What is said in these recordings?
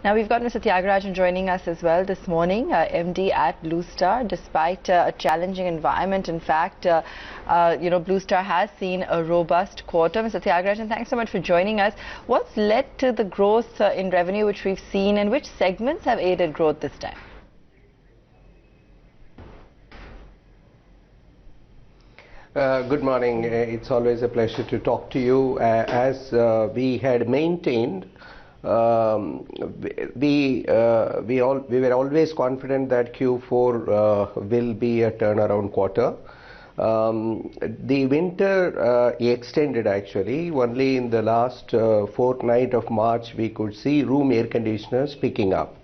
Now we've got Mr. Thiagarajan joining us as well this morning, MD at Blue Star. Despite a challenging environment, in fact, Blue Star has seen a robust quarter. Mr. Thiagarajan, thanks so much for joining us. What's led to the growth in revenue which we've seen, and which segments have aided growth this time? Good morning. It's always a pleasure to talk to you. As we had maintained, we were always confident that Q4 will be a turnaround quarter. The winter extended actually. Only in the last fortnight of March we could see room air conditioners picking up.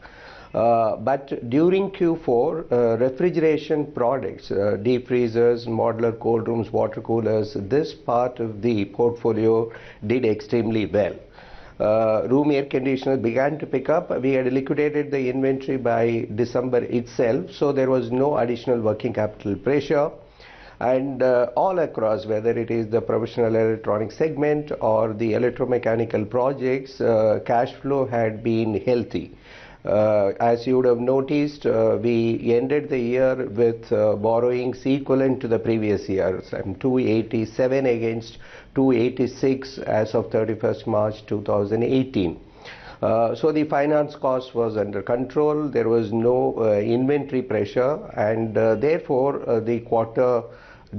But during Q4, refrigeration products, deep freezers, modular cold rooms, water coolers, this part of the portfolio did extremely well. Room air conditioners began to pick up. We had liquidated the inventory by December itself, so there was no additional working capital pressure. And all across, whether it is the professional electronic segment or the electromechanical projects, cash flow had been healthy. As you would have noticed, we ended the year with borrowings equivalent to the previous year, 287 against 286 as of 31st March 2018. So the finance cost was under control. There was no inventory pressure, and therefore the quarter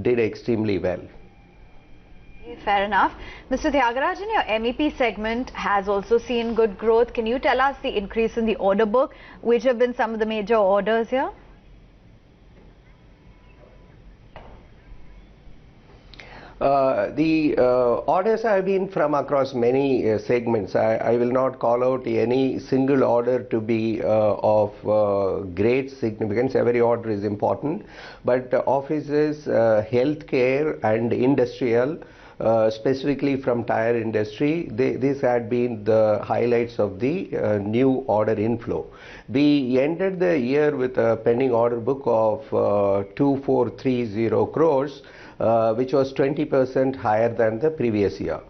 did extremely well. Fair enough. Mr. Thiagarajan, your MEP segment has also seen good growth. Can you tell us the increase in the order book? Which have been some of the major orders here? The orders have been from across many segments. I will not call out any single order to be of great significance. Every order is important. But offices, healthcare and industrial, specifically from tire industry, these had been the highlights of the new order inflow. We ended the year with a pending order book of 2430 crores, which was 20% higher than the previous year.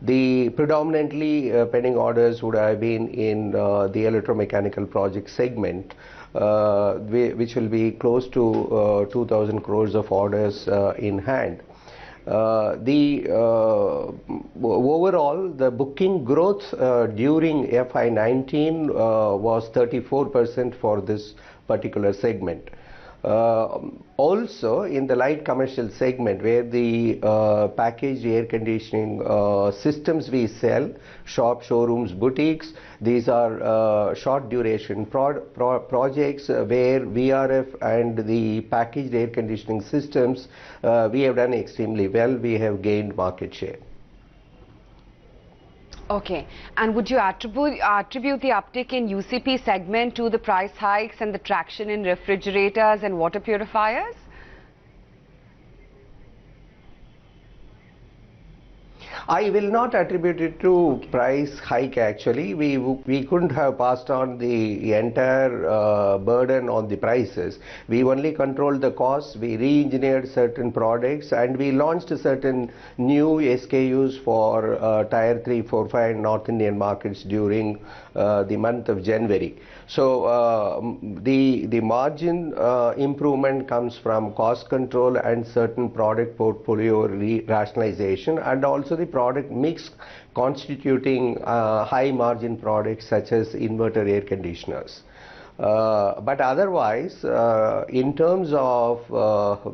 The predominantly pending orders would have been in the electromechanical project segment, which will be close to 2000 crores of orders in hand. Overall, the booking growth during FY19 was 34% for this particular segment. Also, in the light commercial segment, where the packaged air conditioning systems we sell, shops, showrooms, boutiques, these are short duration projects where VRF and the packaged air conditioning systems, we have done extremely well. We have gained market share. Okay, and would you attribute the uptick in UCP segment to the price hikes and the traction in refrigerators and water purifiers? I will not attribute it to price hike actually. We couldn't have passed on the entire burden on the prices. We only controlled the costs, we re-engineered certain products, and we launched certain new SKUs for Tier 3, 4, 5 North Indian markets during the month of January. So the margin improvement comes from cost control and certain product portfolio rationalization, and also the product mix constituting high margin products such as inverter air conditioners. But otherwise, in terms of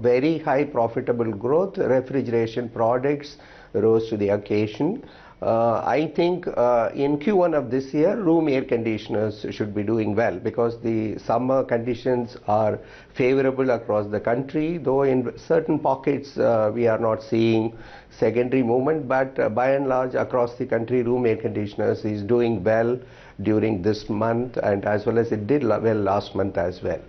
very high profitable growth, refrigeration products rose to the occasion. I think in Q1 of this year, room air conditioners should be doing well because the summer conditions are favorable across the country, though in certain pockets we are not seeing secondary movement, but by and large across the country, room air conditioners is doing well during this month, and as well as it did well last month as well.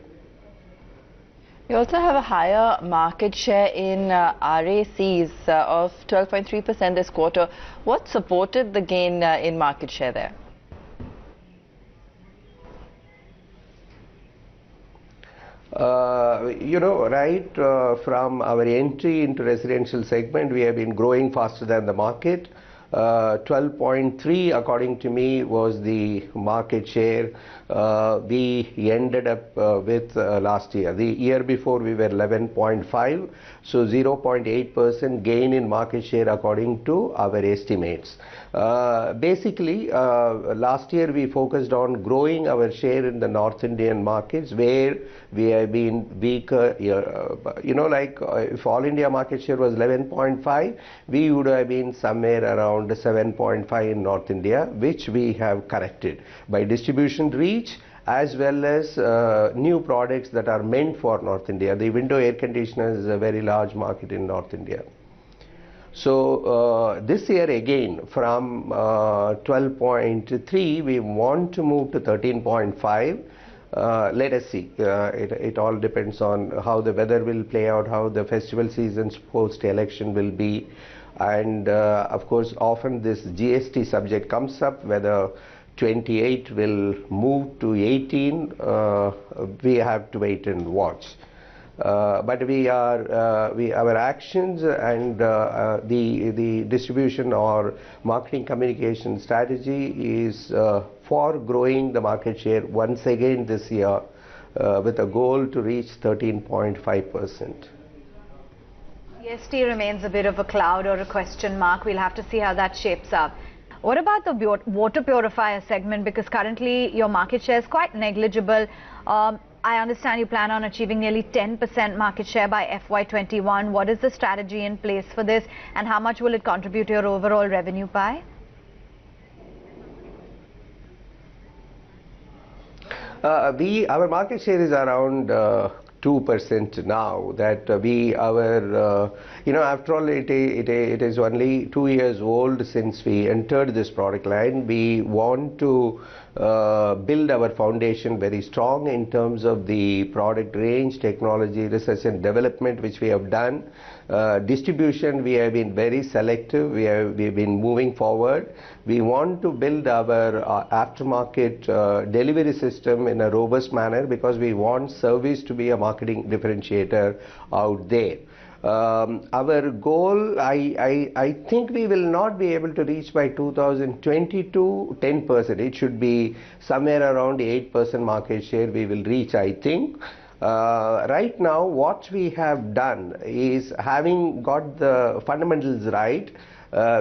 You also have a higher market share in RACs of 12.3% this quarter. What supported the gain in market share there? From our entry into residential segment, we have been growing faster than the market. 12.3 according to me was the market share we ended up with last year. The year before we were 11.5, so 0.8% gain in market share according to our estimates. Basically, last year we focused on growing our share in the North Indian markets where we have been weaker. If all India market share was 11.5, we would have been somewhere around 7.5 in North India, which we have corrected by distribution reach as well as new products that are meant for North India. The window air conditioner is a very large market in North India. So this year again from 12.3 we want to move to 13.5. Let us see. It all depends on how the weather will play out, how the festival seasons post-election will be, and of course often this GST subject comes up, whether 28 will move to 18, we have to wait and watch. But our actions and the distribution or marketing communication strategy is for growing the market share once again this year with a goal to reach 13.5%. GST remains a bit of a cloud or a question mark. We'll have to see how that shapes up. What about the water purifier segment? Because currently your market share is quite negligible. I understand you plan on achieving nearly 10% market share by FY21. What is the strategy in place for this, and how much will it contribute to your overall revenue pie? Our market share is around 2% now. That after all, it is only 2 years old since we entered this product line. We want to build our foundation very strong in terms of the product range, technology, research and development, which we have done. Distribution, we have been very selective. We've been moving forward. We want to build our aftermarket delivery system in a robust manner because we want service to be a marketing differentiator out there. Our goal, I think we will not be able to reach by 2022 10%. It should be somewhere around 8% market share we will reach, I think. Right now what we have done is, having got the fundamentals right,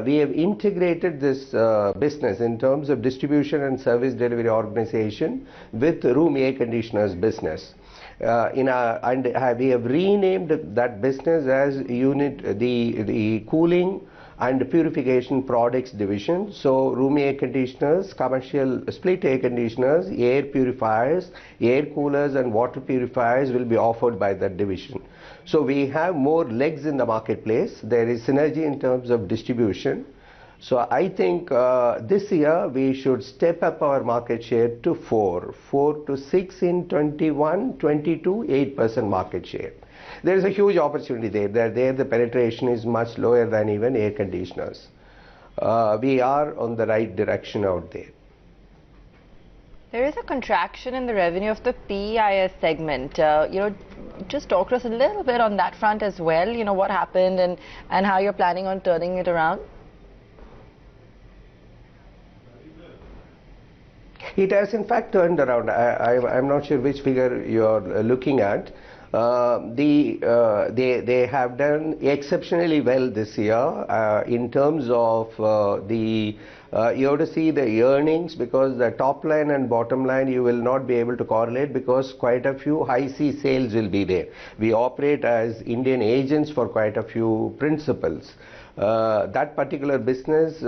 we have integrated this business in terms of distribution and service delivery organization with room air conditioners business. We have renamed that business as the cooling and purification products division. So room air conditioners, commercial split air conditioners, air purifiers, air coolers and water purifiers will be offered by that division. So we have more legs in the marketplace. There is synergy in terms of distribution. So I think this year we should step up our market share to 4 to 6 in 21, 22, 8% market share. There is a huge opportunity there. There the penetration is much lower than even air conditioners. We are on the right direction out there. There is a contraction in the revenue of the PEIS segment. Just talk to us a little bit on that front as well. What happened and how you're planning on turning it around. It has in fact turned around. I'm not sure which figure you're looking at. They have done exceptionally well this year in terms of you have to see the earnings, because the top line and bottom line you will not be able to correlate because quite a few high C sales will be there. We operate as Indian agents for quite a few principals. That particular business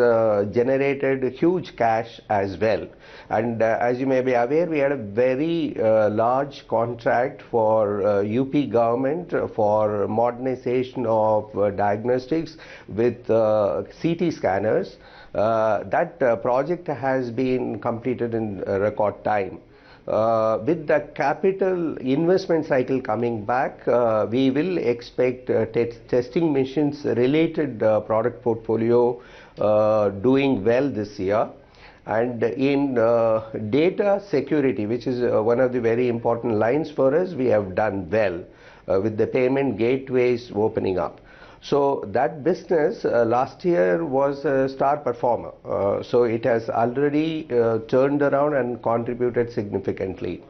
generated huge cash as well, and as you may be aware, we had a very large contract for UP government for modernization of diagnostics with CT scanners. That project has been completed in record time. With the capital investment cycle coming back, we will expect testing machines related product portfolio doing well this year. And in data security, which is one of the very important lines for us, we have done well with the payment gateways opening up. So that business last year was a star performer. So it has already turned around and contributed significantly.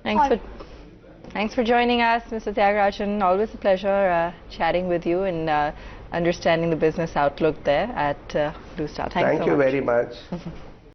Thanks for joining us, Mr. Thiagarajan. Always a pleasure chatting with you and understanding the business outlook there at Blue Star. Thanks so much. Thank you very much.